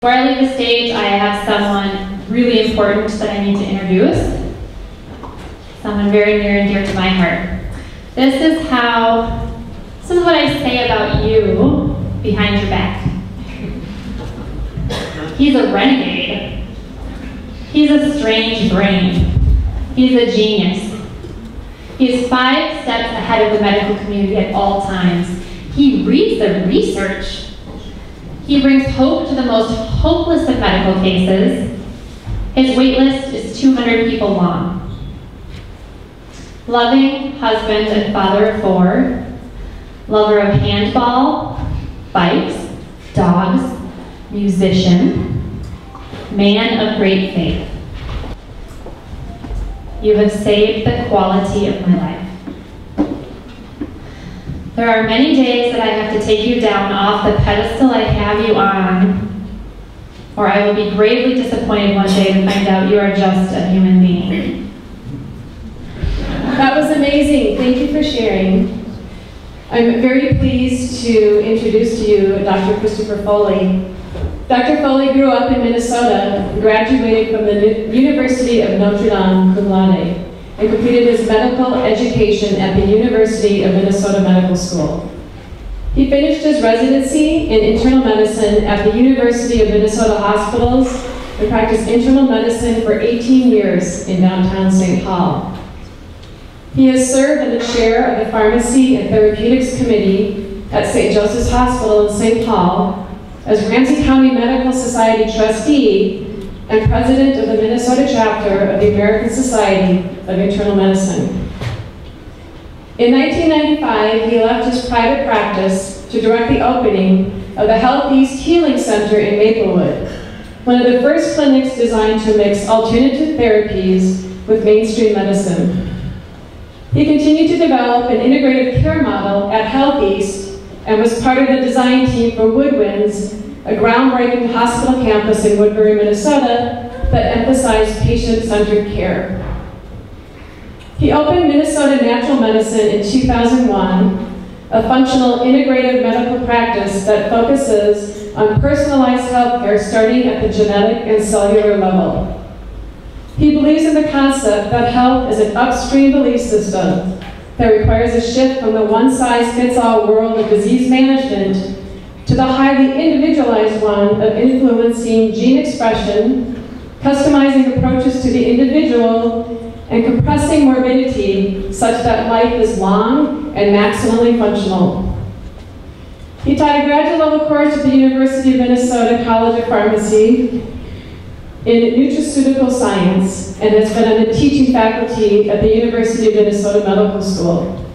Before I leave the stage, I have someone really important that I need to introduce. Someone very near and dear to my heart. This is what I say about you behind your back. He's a renegade. He's a strange brain. He's a genius. He is 5 steps ahead of the medical community at all times. He reads the research. He brings hope to the most hopeless of medical cases. His wait list is 200 people long. Loving husband and father of 4, lover of handball, bikes, dogs, musician, man of great faith. You have saved the quality of my life. There are many days that I have to take you down off the pedestal I have you on, or I will be gravely disappointed one day to find out you are just a human being. That was amazing. Thank you for sharing. I'm very pleased to introduce to you Dr. Christopher Foley. Dr. Foley grew up in Minnesota and graduated from the University of Notre Dame cum laude, and completed his medical education at the University of Minnesota Medical School. He finished his residency in internal medicine at the University of Minnesota Hospitals and practiced internal medicine for 18 years in downtown St. Paul. He has served as the chair of the Pharmacy and Therapeutics Committee at St. Joseph's Hospital in St. Paul, as Ramsey County Medical Society trustee and president of the Minnesota chapter of the American Society of Internal Medicine. In 1995, he left his private practice to direct the opening of the Health East Healing Center in Maplewood, one of the first clinics designed to mix alternative therapies with mainstream medicine. He continued to develop an integrative care model at Health East and was part of the design team for Woodwinds, a groundbreaking hospital campus in Woodbury, Minnesota that emphasized patient-centered care. He opened Minnesota Natural Medicine in 2001, a functional integrative medical practice that focuses on personalized healthcare starting at the genetic and cellular level. He believes in the concept that health is an upstream belief system that requires a shift from the one-size-fits-all world of disease management to the highly individualized one of influencing gene expression, customizing approaches to the individual, and compressing morbidity such that life is long and maximally functional. He taught a graduate level course at the University of Minnesota College of Pharmacy in nutraceutical science and has been on the teaching faculty at the University of Minnesota Medical School.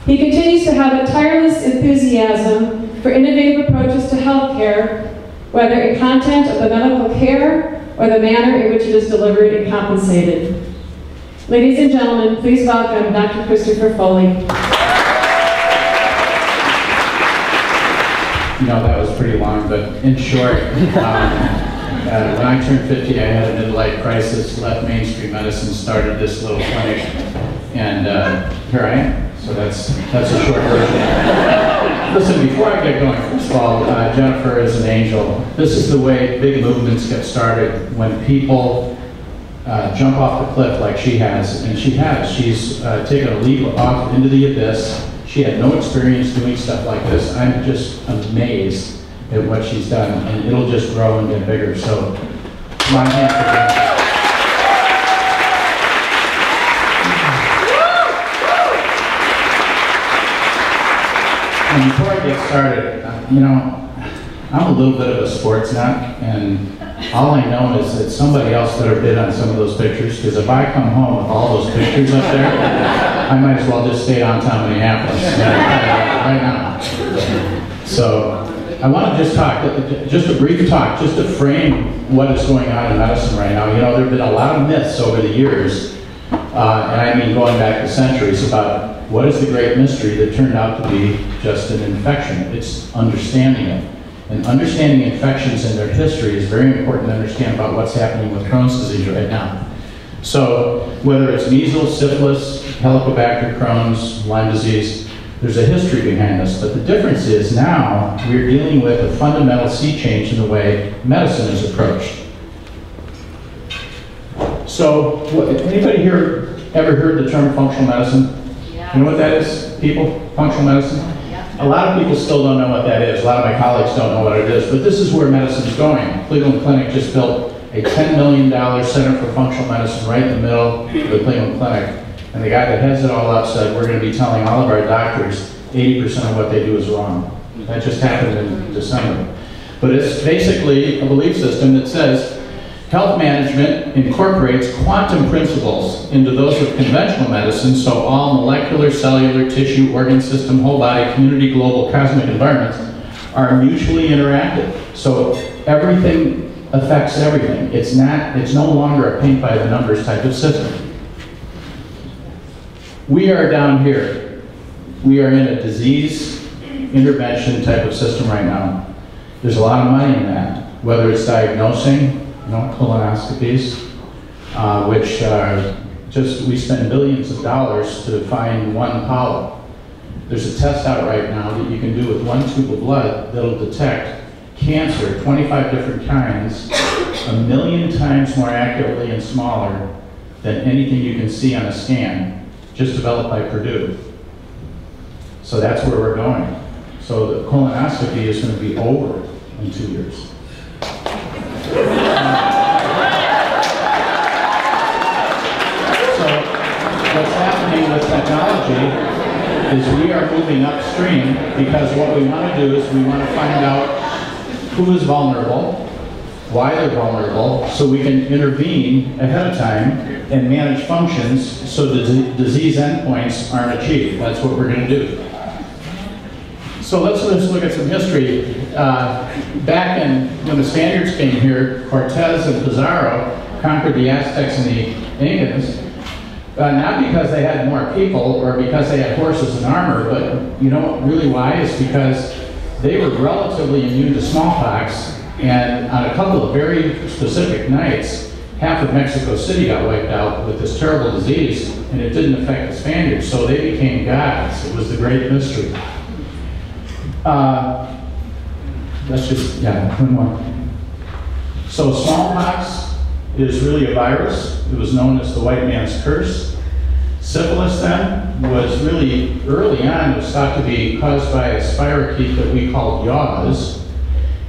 He continues to have a tireless enthusiasm for innovative approaches to healthcare, whether in content of the medical care or the manner in which it is delivered and compensated. Ladies and gentlemen, please welcome Dr. Christopher Foley. You know, that was pretty long, but in short, when I turned 50, I had a midlife crisis, left mainstream medicine, started this little clinic, and here I am. So that's a short version. Listen, before I get going, first of all, Jennifer is an angel. This is the way big movements get started, when people jump off the cliff like she has, and she has. She's taken a leap off into the abyss. She had no experience doing stuff like this. I'm just amazed at what she's done, and it'll just grow and get bigger. So, my hand for Jennifer. And before I get started, you know, I'm a little bit of a sports nut, and all I know is that somebody else better bid on some of those pictures, because if I come home with all those pictures up there, I might as well just stay downtown Minneapolis right now. So I want to just talk, just a brief talk, just to frame what is going on in medicine right now. You know, there have been a lot of myths over the years, and I mean going back to centuries, about what is the great mystery that turned out to be just an infection. It's understanding it. And understanding infections and their history is very important to understand about what's happening with Crohn's disease right now. So whether it's measles, syphilis, Helicobacter, Crohn's, Lyme disease, There's a history behind this, but the difference is now we're dealing with a fundamental sea change in the way medicine is approached. So, anybody here ever heard the term functional medicine? Yeah. You know what that is, people? Functional medicine? Yeah. A lot of people still don't know what that is. A lot of my colleagues don't know what it is, but this is where medicine is going. Cleveland Clinic just built a $10 million Center for Functional Medicine right in the middle of the Cleveland Clinic. And the guy that heads it all up said, we're going to be telling all of our doctors 80% of what they do is wrong. That just happened in December. But it's basically a belief system that says health management incorporates quantum principles into those of conventional medicine, so all molecular, cellular, tissue, organ system, whole body, community, global, cosmic environments are mutually interactive. So everything affects everything. It's no longer a paint by the numbers type of system. We are down here. We are in a disease intervention type of system right now. There's a lot of money in that, whether it's diagnosing, colonoscopies, which we spend billions of dollars to find one polyp. There's a test out right now that you can do with one tube of blood that'll detect cancer, 25 different kinds, 1 million times more accurately and smaller than anything you can see on a scan, just developed by Purdue. So that's where we're going. So the colonoscopy is going to be over in 2 years. So what's happening with technology is we are moving upstream, because what we want to do is we want to find out who is vulnerable, why they're vulnerable, so we can intervene ahead of time and manage functions so the disease endpoints aren't achieved. That's what we're going to do. So let's look at some history. Back when the Spaniards came here, Cortez and Pizarro conquered the Aztecs and the Incans, not because they had more people or because they had horses and armor, but you know really why? It's because they were relatively immune to smallpox, and on a couple of very specific nights, half of Mexico City got wiped out with this terrible disease, and it didn't affect the Spaniards, so they became gods. It was the great mystery. One more. So smallpox is really a virus. It was known as the white man's curse. Syphilis then was really, early on, it was thought to be caused by a spirochete that we called yaws.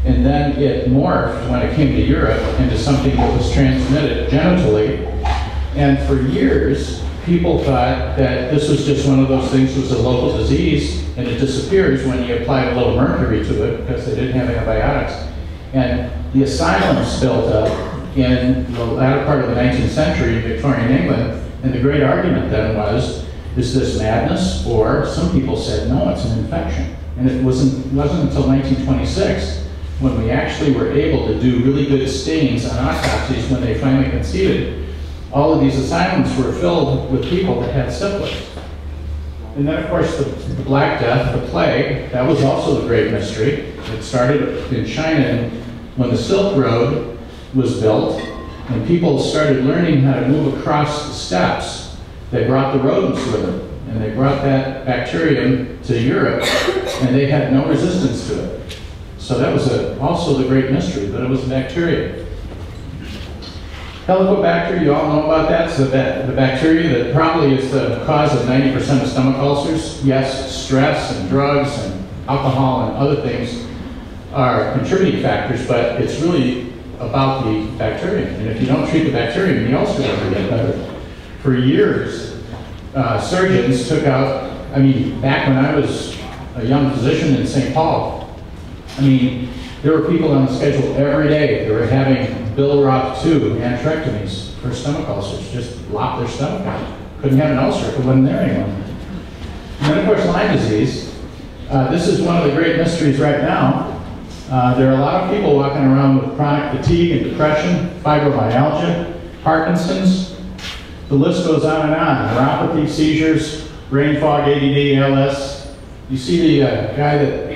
And then it morphed when it came to Europe into something that was transmitted genitally. And for years, people thought that this was just one of those things that was a local disease, and it disappears when you apply a little mercury to it because they didn't have antibiotics. And the asylums built up in the latter part of the 19th century in Victorian England, and the great argument then was, is this madness? Or some people said, no, it's an infection. And it wasn't until 1926 when we actually were able to do really good stains on autopsies when they finally conceded. All of these asylums were filled with people that had syphilis. And then, of course, the Black Death, the plague, that was also the great mystery. It started in China when the Silk Road was built, and people started learning how to move across the steppes. They brought the rodents with them, and they brought that bacterium to Europe, and they had no resistance to it. So that was also the great mystery, but it was bacteria. Helicobacter, you all know about that. So the bacteria that probably is the cause of 90% of stomach ulcers. Yes, stress and drugs and alcohol and other things are contributing factors, but it's really about the bacterium. And if you don't treat the bacterium, the ulcer doesn't get better. For years, surgeons took out, back when I was a young physician in St. Paul, there were people on the schedule every day that were having Bill Roth 2 aneuploidies for stomach ulcers, just lock their stomach out. Couldn't have an ulcer if it wasn't there anymore. And then, of course, Lyme disease. This is one of the great mysteries right now. There are a lot of people walking around with chronic fatigue and depression, fibromyalgia, Parkinson's. The list goes on and on. Neuropathy, seizures, brain fog, ADD, ALS. You see the guy that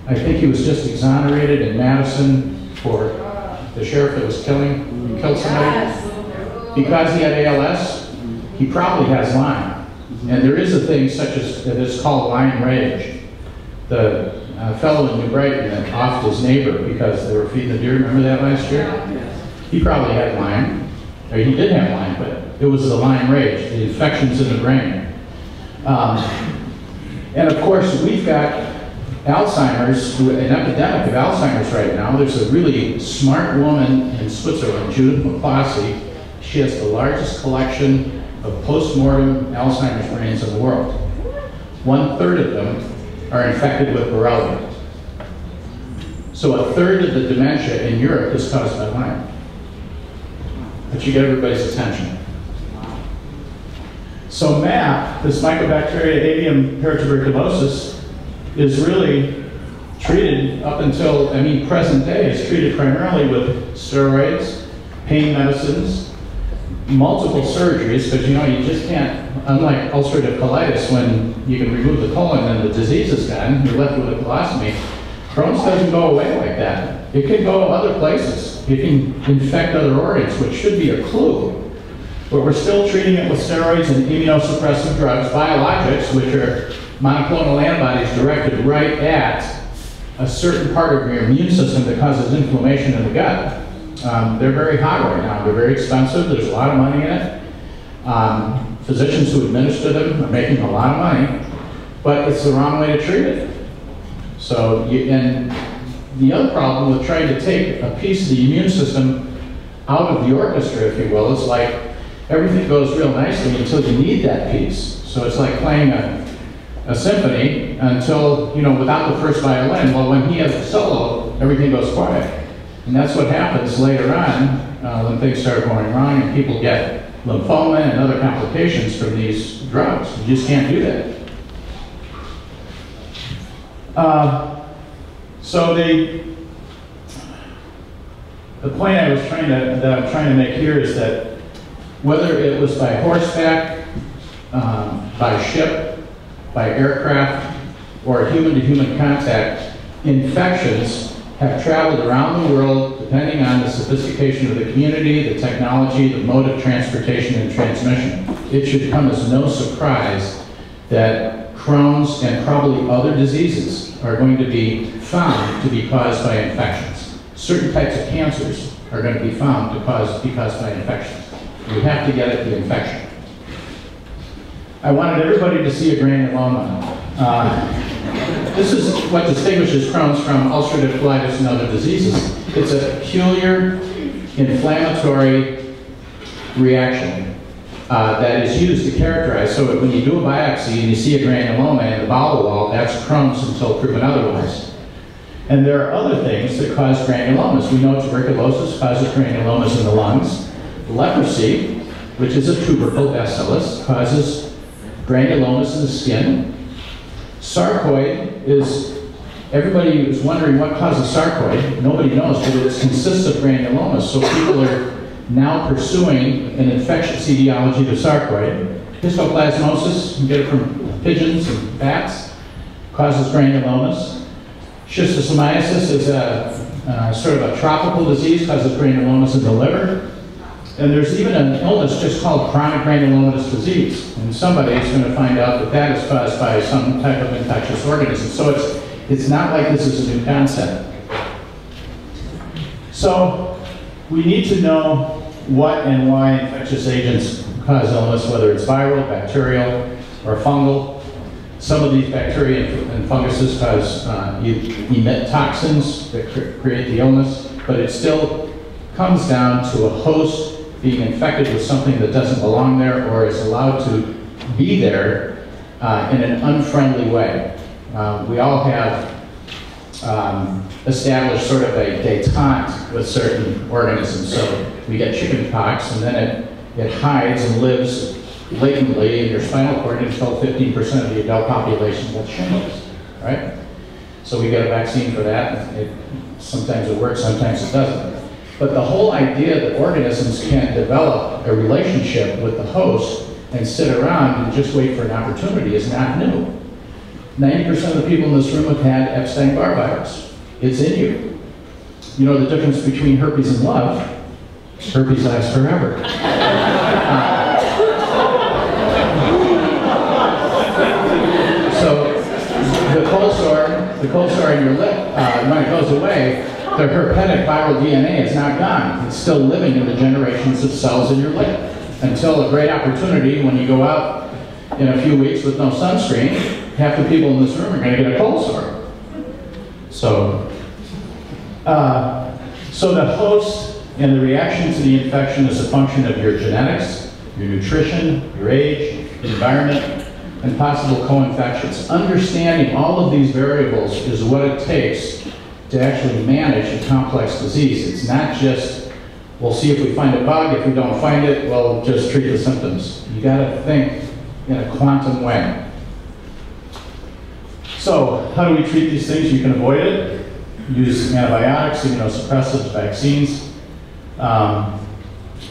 I think he was just exonerated in Madison for the sheriff that was killed somebody. Because he had ALS, he probably has Lyme. And there is a thing such as, that is called Lyme rage. The fellow in New Brighton that offed his neighbor because they were feeding the deer, remember that last year? He probably had Lyme, or he did have Lyme, but it was the Lyme rage, the infections in the brain. And of course, we've got Alzheimer's, an epidemic of Alzheimer's right now. There's a really smart woman in Switzerland, Judith McCloskey. She has the largest collection of post-mortem Alzheimer's brains in the world. 1/3 of them are infected with Borrelia. So 1/3 of the dementia in Europe is caused by Lyme. But you get everybody's attention. So MAP, this Mycobacteria avium paratuberculosis, is really treated up until, present day, is treated primarily with steroids, pain medicines, multiple surgeries, because you just can't, unlike ulcerative colitis, when you can remove the colon and the disease is gone, you're left with a colostomy. Crohn's doesn't go away like that. It can go other places. It can infect other organs, which should be a clue. But we're still treating it with steroids and immunosuppressive drugs, biologics, which are monoclonal antibodies directed right at a certain part of your immune system that causes inflammation in the gut. They're very hot right now. They're very expensive. There's a lot of money in it. Physicians who administer them are making a lot of money, but it's the wrong way to treat it. So, and the other problem with trying to take a piece of the immune system out of the orchestra, if you will, is like everything goes real nicely until you need that piece. So it's like playing a symphony until, without the first violin. Well, when he has the solo, everything goes quiet. And that's what happens later on when things start going wrong and people get lymphoma and other complications from these drugs. You just can't do that. So the point I was trying to make here is that whether it was by horseback, by ship, by aircraft, or human-to-human contact, infections have traveled around the world depending on the sophistication of the community, the technology, the mode of transportation and transmission. It should come as no surprise that Crohn's and probably other diseases are going to be found to be caused by infections. Certain types of cancers are going to be found to be caused by infections. We have to get at the infection. I wanted everybody to see a granuloma. This is what distinguishes Crohn's from ulcerative colitis and other diseases. It's a peculiar inflammatory reaction that is used to characterize. So when you do a biopsy and you see a granuloma in the bowel wall, that's Crohn's until proven otherwise. And there are other things that cause granulomas. We know tuberculosis causes granulomas in the lungs. Leprosy, which is a tubercle bacillus, causes granulomas in the skin. Sarcoid is, everybody is wondering what causes sarcoid. Nobody knows, but it consists of granulomas. So people are now pursuing an infectious etiology to sarcoid. Histoplasmosis, you get it from pigeons and bats, causes granulomas. Schistosomiasis is a sort of a tropical disease, causes granulomas in the liver. And there's even an illness just called chronic granulomatous disease. And somebody is going to find out that that is caused by some type of infectious organism. So it's not like this is a new concept. So we need to know what and why infectious agents cause illness, whether it's viral, bacterial, or fungal. Some of these bacteria and funguses emit toxins that create the illness, but it still comes down to a host being infected with something that doesn't belong there or is allowed to be there in an unfriendly way. We all have established sort of a detente with certain organisms. So we get chicken pox and then it hides and lives latently in your spinal cord until 15% of the adult population gets shingles, right? So we get a vaccine for that. Sometimes it works, sometimes it doesn't. But the whole idea that organisms can develop a relationship with the host and sit around and just wait for an opportunity is not new. 90% of the people in this room have had Epstein-Barr virus. It's in you. You know the difference between herpes and love? Herpes lasts forever. the cold sore in your lip, when it goes away, the herpetic viral DNA is not gone. It's still living in the generations of cells in your lip until a great opportunity when you go out in a few weeks with no sunscreen. Half the people in this room are going to get a cold sore. So the host and the reaction to the infection is a function of your genetics, your nutrition, your age, environment, and possible co-infections. Understanding all of these variables is what it takes to actually manage a complex disease. It's not just, we'll see if we find a bug. If we don't find it, we'll just treat the symptoms. You got to think in a quantum way. So how do we treat these things? You can avoid it. Use antibiotics, immunosuppressants, vaccines.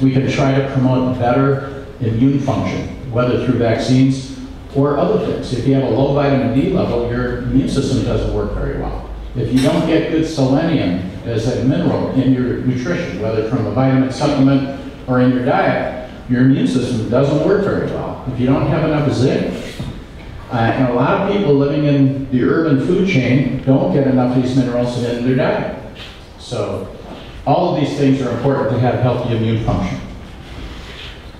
We can try to promote better immune function, whether through vaccines or other things. If you have a low vitamin D level, your immune system doesn't work very well. If you don't get good selenium as a mineral in your nutrition, whether from a vitamin supplement or in your diet, your immune system doesn't work very well. If you don't have enough zinc, and a lot of people living in the urban food chain don't get enough of these minerals in their diet. So all of these things are important to have healthy immune function.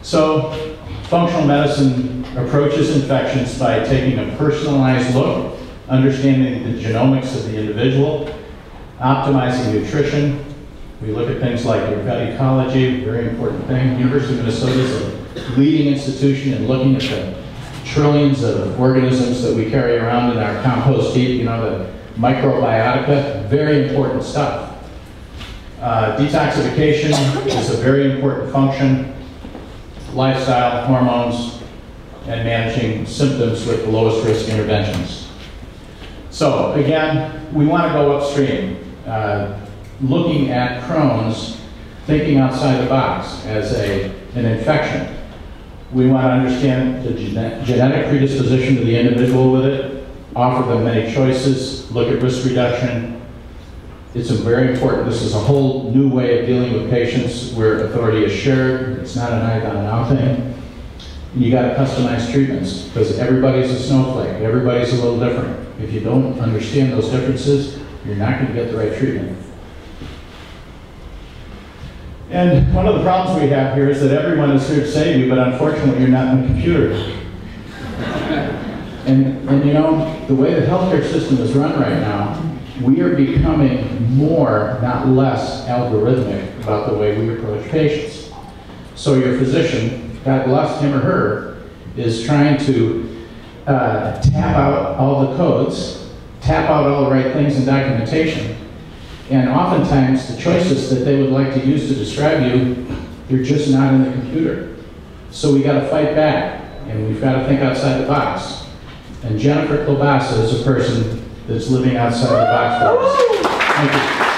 So functional medicine approaches infections by taking a personalized look, understanding the genomics of the individual, optimizing nutrition. We look at things like your gut ecology, very important thing. University of Minnesota is a leading institution in looking at the trillions of organisms that we carry around in our compost heap, the microbiotica, very important stuff. Detoxification is a very important function. Lifestyle, hormones, and managing symptoms with the lowest risk interventions. So again, we want to go upstream, looking at Crohn's, thinking outside the box as an infection. We want to understand the genetic predisposition of the individual with it, offer them many choices, look at risk reduction. It's very important. This is a whole new way of dealing with patients where authority is shared. It's not an I-on-now thing. You got to customize treatments because everybody's a snowflake. Everybody's a little different. If you don't understand those differences, you're not going to get the right treatment. And one of the problems we have here is that everyone is here to save you, but unfortunately you're not in the computer. And the way the healthcare system is run right now, we are becoming more, not less, algorithmic about the way we approach patients. So your physician, God bless him or her, is trying to tap out all the codes, tap out all the right things in documentation, and oftentimes the choices that they would like to use to describe you, they're just not in the computer. So we got to fight back, and we've got to think outside the box. And Jennifer Klobasa is a person that's living outside the box for us. Thank you.